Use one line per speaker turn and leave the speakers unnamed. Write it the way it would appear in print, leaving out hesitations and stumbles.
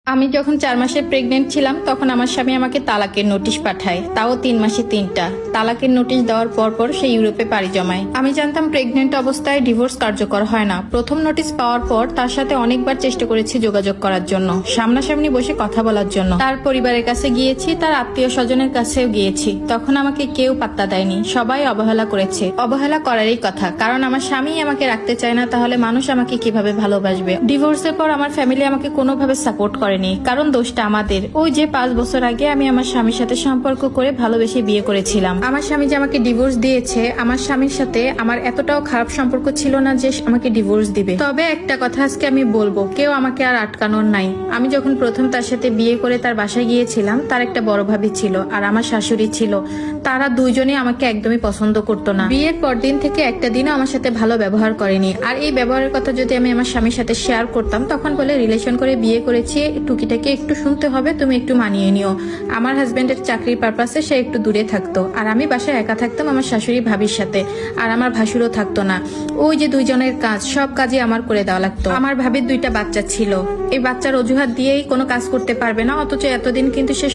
আমি যখন 4 মাসের প্রেগনেন্ট ছিলাম তখন আমার স্বামী আমাকে তালাকের নোটিশ পাঠায়, তাও 3 মাসে 3টা। তালাকের নোটিশ দেওয়ার পর সে ইউরোপে পাড়ি জমায়। আমি জানতাম প্রেগনেন্ট অবস্থায় ডিভোর্স কার্যকর হয় না। প্রথম নোটিশ পাওয়ার পর তার সাথে অনেকবার চেষ্টা করেছি যোগাযোগ করার জন্য, সামনাসামনি বসে কথা বলার জন্য। তার পরিবারের কাছে গিয়েছি, তার আত্মীয় স্বজনের কাছেও গিয়েছি। তখন আমাকে কেউ পাত্তা দেয়নি, সবাই অবহেলা করেছে। অবহেলা করারই কথা, কারণ আমার স্বামী আমাকে রাখতে চায় না, তাহলে মানুষ আমাকে কিভাবে ভালোবাসবে। ডিভোর্সের পর আমার ফ্যামিলি আমাকে কোনোভাবে সাপোর্ট করে, কারণ দোষটা আমাদের। ওই যে 5 বছর আগে আমি আমার স্বামীর সাথে সম্পর্ক করে ভালোবেসে বিয়ে করেছিলাম। আমার স্বামী যে আমাকে ডিভোর্স দিয়েছে, আমার স্বামীর সাথে আমার এতটাও খারাপ সম্পর্ক ছিল না যে আমাকে ডিভোর্স দিবে। তবে একটা কথা আজকে আমি বলবো, কেউ আমাকে আর আটকানোর নাই। আমি যখন প্রথম তার সাথে বিয়ে করে তার বাসায় গিয়েছিলাম, তার একটা বড় ভাবি ছিল আর আমার শাশুড়ি ছিল। তারা দুইজনে আমাকে একদমই পছন্দ করতো না। বিয়ের পর দিন থেকে একটা দিনও আমার সাথে ভালো ব্যবহার করেনি। আর এই ব্যবহারের কথা যদি আমি আমার স্বামীর সাথে শেয়ার করতাম, তখন বলে রিলেশন করে বিয়ে করেছি, টুকিটাকে একটু শুনতে হবে, তুমি একটু মানিয়ে নিও। আমার হাজবেন্ডের চাকরির পারপাসে সে একটু দূরে থাকতো, আর আমি বাসায় একা থাকতাম আমার শাশুড়ি ভাবির সাথে। আর আমার ভাসুরও থাকতো না। ওই যে দুইজনের কাজ, সব কাজই আমার করে দেওয়া লাগতো। আমার ভাবির 2টা বাচ্চা ছিল। এই বাচ্চার অজুহাত দিয়েই কোনো কাজ করতে পারবে না, অথচ এতদিন কিন্তু সে